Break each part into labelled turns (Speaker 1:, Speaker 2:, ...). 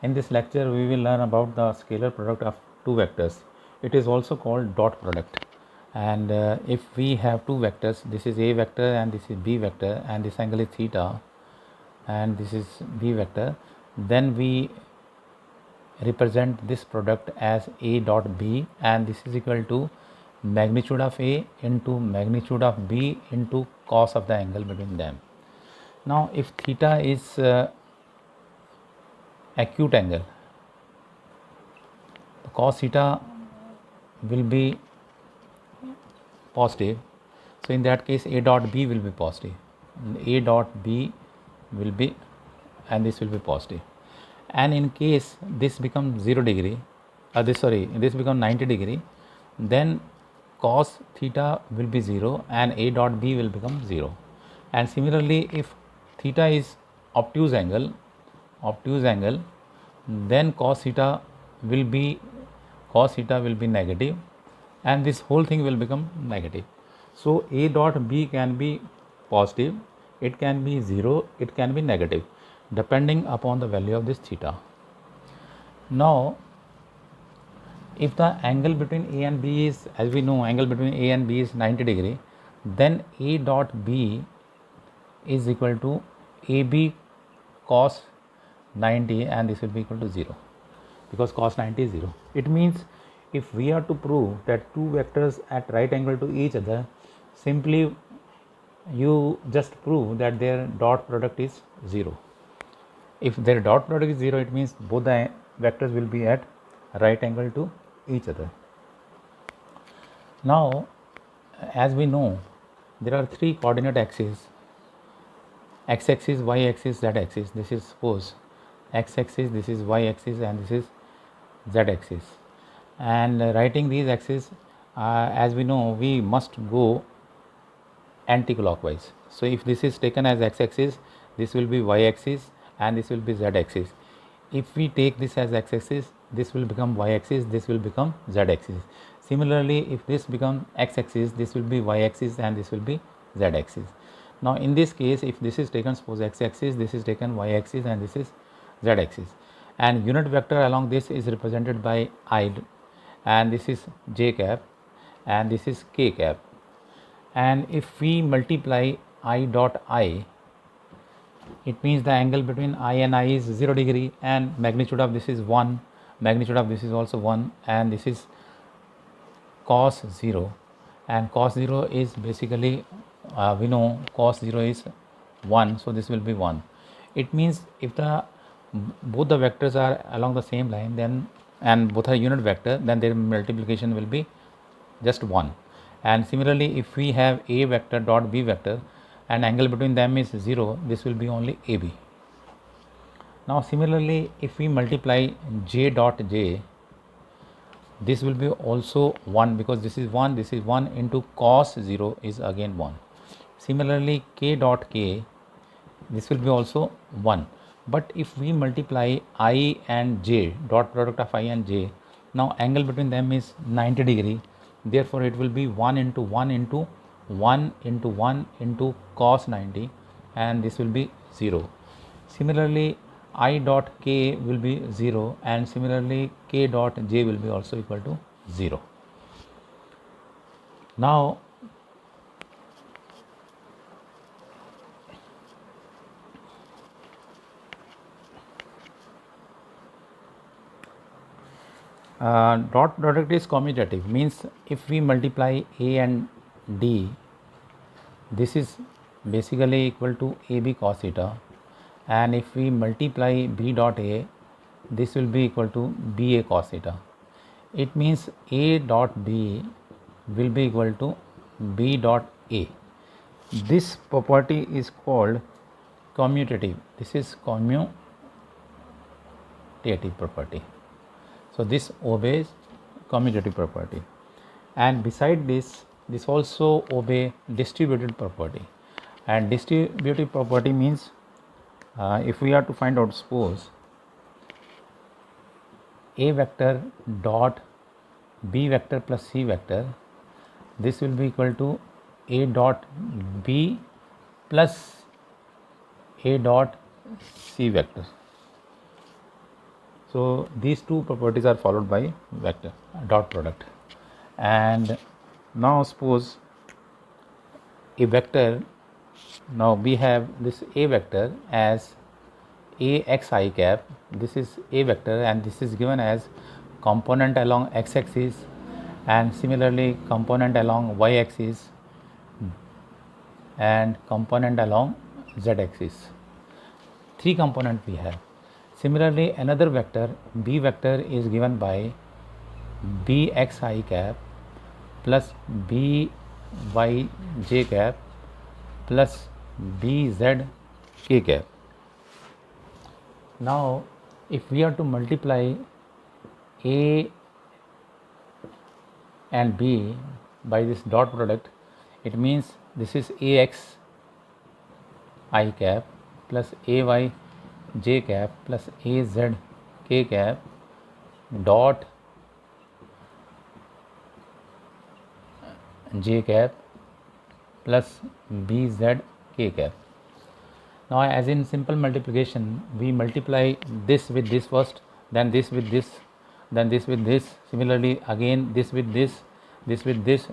Speaker 1: In this lecture, we will learn about the scalar product of two vectors. It is also called dot product. And if we have two vectors, this is A vector and this is B vector, and this angle is theta, and this is B vector, then we represent this product as A dot B, and this is equal to magnitude of A into magnitude of B into cos of the angle between them. Now, if theta is acute angle, the cos theta will be positive. So in that case, A dot B will be positive, and A dot B will be, and this will be positive. And in case this becomes 0 degree, this becomes 90 degree, then cos theta will be 0 and A dot B will become 0. And similarly, if theta is obtuse angle, then cos theta will be negative, and this whole thing will become negative. So A dot B can be positive, it can be 0, it can be negative, depending upon the value of this theta. Now, if the angle between A and B is, as we know, angle between A and B is 90 degree, then A dot B is equal to AB cos 90, and this will be equal to 0, because cos 90 is 0. It means if we are to prove that two vectors at right angle to each other, simply you just prove that their dot product is 0. If their dot product is 0, it means both the vectors will be at right angle to each other. Now, as we know, there are three coordinate axes: x axis, y axis, z axis. This is suppose x axis, this is y axis, and this is z axis. And writing these axes, as we know, we must go anti-clockwise. So if this is taken as x axis, this will be y axis, and this will be z axis. If we take this as x axis, this will become y axis, this will become z axis. Similarly, if this becomes x axis, this will be y axis, and this will be z axis. Now in this case, if this is taken, suppose x axis, this is taken y axis, and this is z axis, and unit vector along this is represented by I, and this is j cap, and this is k cap. And if we multiply I dot I, it means the angle between I and I is 0 degree, and magnitude of this is 1, magnitude of this is also 1, and this is cos 0, and cos 0 is basically, we know cos 0 is 1, so this will be 1. It means if both the vectors are along the same line, then, and both are unit vector, then their multiplication will be just 1. And similarly, if we have A vector dot B vector and angle between them is 0, this will be only AB. Now similarly, if we multiply J dot J, this will be also 1, because this is 1, this is 1 into cos 0 is again 1. Similarly, K dot K, this will be also 1. But if we multiply I and J, dot product of I and J, now angle between them is 90 degree, therefore it will be 1 into 1 into 1 into 1 into cos 90, and this will be 0. Similarly, I dot K will be 0, and similarly K dot J will be also equal to 0. Now, dot product is commutative, means if we multiply A and D, this is basically equal to AB cos theta, and if we multiply B dot A, this will be equal to BA cos theta. It means A dot B will be equal to B dot A. This property is called commutative. This is commutative property. So this obeys commutative property, and beside this also obey distributive property. And distributive property means, if we are to find out, suppose A vector dot B vector plus C vector, this will be equal to A dot B plus A dot C vector. So these two properties are followed by vector dot product. And now suppose a vector, now we have this a vector as a x I cap, this is a vector and this is given as component along x axis and similarly component along y axis and component along z axis. Three components we have. Similarly, another vector b vector is given by bx I cap plus by j cap plus bz k cap. Now, if we are to multiply a and b by this dot product, it means this is ax I cap plus ay j cap plus az k cap dot j cap plus bz k cap. Now, as in simple multiplication, we multiply this with this first, then this with this, then this with this, similarly again this with this with this,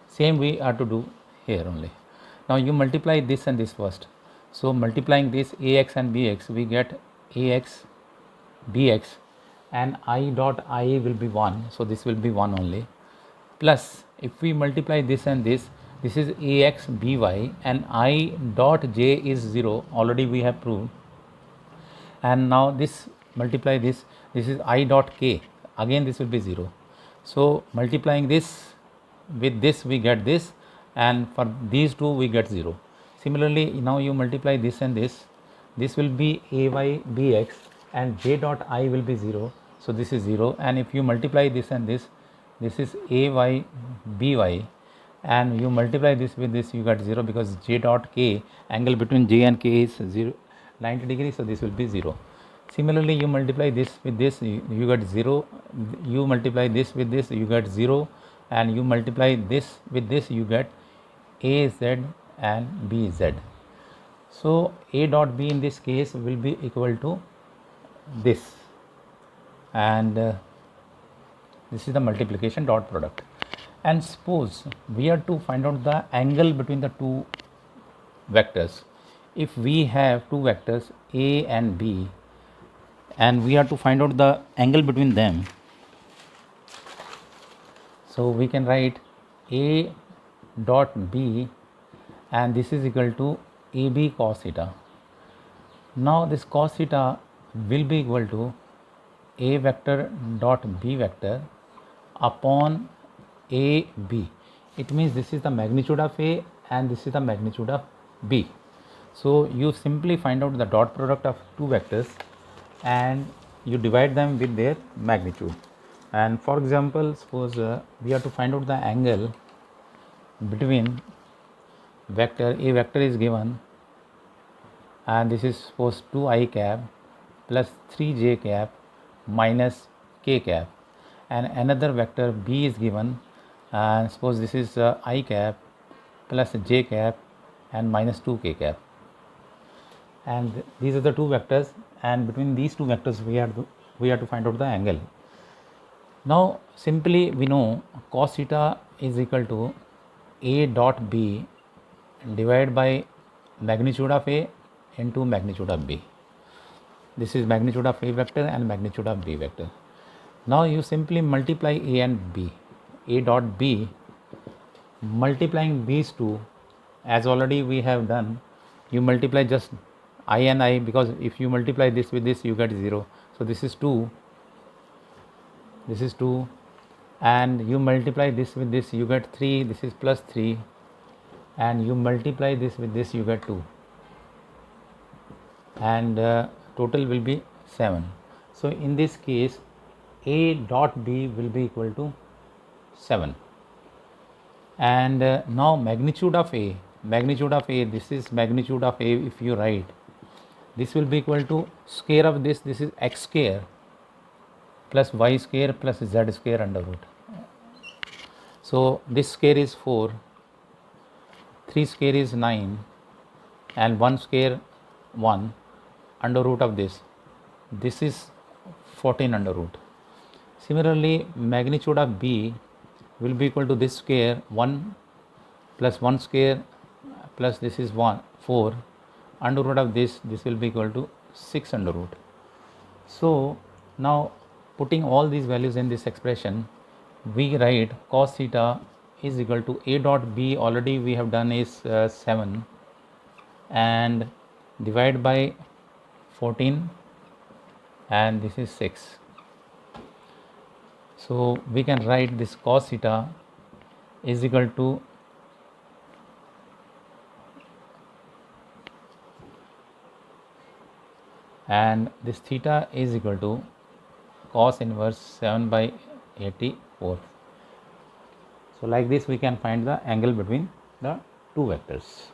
Speaker 1: same we are to do here only. Now, you multiply this and this first. So, multiplying this ax and bx, we get ax bx and I dot I will be 1. So, this will be 1 only, plus if we multiply this and this is ax by and I dot j is 0, already we have proved. And now this multiply this is I dot k, again this will be 0. So, multiplying this with this we get this, and for these two we get 0. Similarly, now you multiply this and this will be ay bx and j dot I will be 0. So, this is 0, and if you multiply this and this is ay by and you multiply this with this, you got 0 because j dot k, angle between j and k is 90 degrees, so this will be 0. Similarly, you multiply this with this, you got 0, you multiply this with this, you got 0, and you multiply this with this, you get az and bz. So, a dot b in this case will be equal to this, and this is the multiplication dot product. And suppose we are to find out the angle between the two vectors. If we have two vectors a and b and we are to find out the angle between them, so we can write a dot b and this is equal to ab cos theta. Now, this cos theta will be equal to a vector dot b vector upon a b. It means this is the magnitude of a and this is the magnitude of b. So, you simply find out the dot product of two vectors and you divide them with their magnitude. And for example, suppose we have to find out the angle between vector, a vector is given and this is suppose 2 I cap plus 3 j cap minus k cap, and another vector b is given and suppose this is I cap plus j cap and minus 2 k cap, and these are the two vectors, and between these two vectors we have to find out the angle. Now, simply we know cos theta is equal to a dot b divided by magnitude of a into magnitude of b. This is magnitude of a vector and magnitude of b vector. Now, you simply multiply a and b, a dot b multiplying these two, as already we have done, you multiply just I and I, because if you multiply this with this you get 0. So, this is 2, this is 2, and you multiply this with this you get 3, this is plus 3, and you multiply this with this you get 2, and total will be 7. So, in this case a dot b will be equal to 7, and now magnitude of a, this is magnitude of a, if you write this will be equal to square of this is x square plus y square plus z square under root. So, this square is 4, 3 square is 9 and 1 square 1 under root of this is 14 under root. Similarly, magnitude of b will be equal to this square 1 plus 1 square plus this is 1 4 under root of this will be equal to 6 under root. So now putting all these values in this expression, we write cos theta is equal to a dot b, already we have done is 7, and divide by 14 and this is 6. So we can write this cos theta is equal to and this theta is equal to cos inverse 7 by 84. So like this we can find the angle between the two vectors.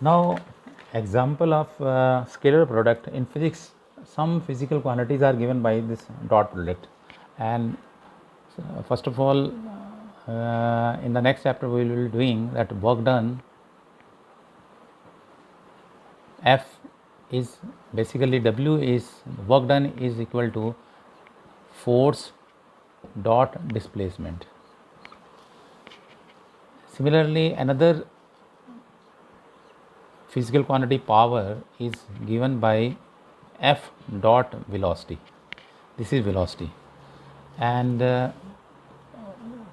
Speaker 1: Now example of scalar product in physics, some physical quantities are given by this dot product, and first of all in the next chapter we will be doing that work done. F is basically W is work done is equal to force dot displacement. Similarly, another physical quantity power is given by F dot velocity. This is velocity, and there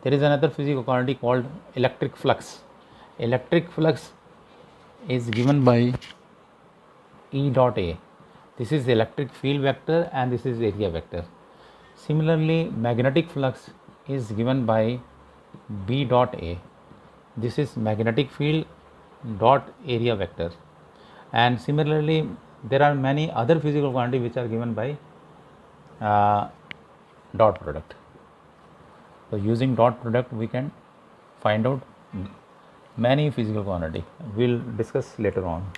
Speaker 1: is another physical quantity called electric flux. Electric flux is given by E dot A. This is electric field vector and this is area vector. Similarly, magnetic flux is given by B dot A. This is magnetic field dot area vector, and similarly there are many other physical quantities which are given by dot product. So using dot product we can find out many physical quantity. We'll discuss later on.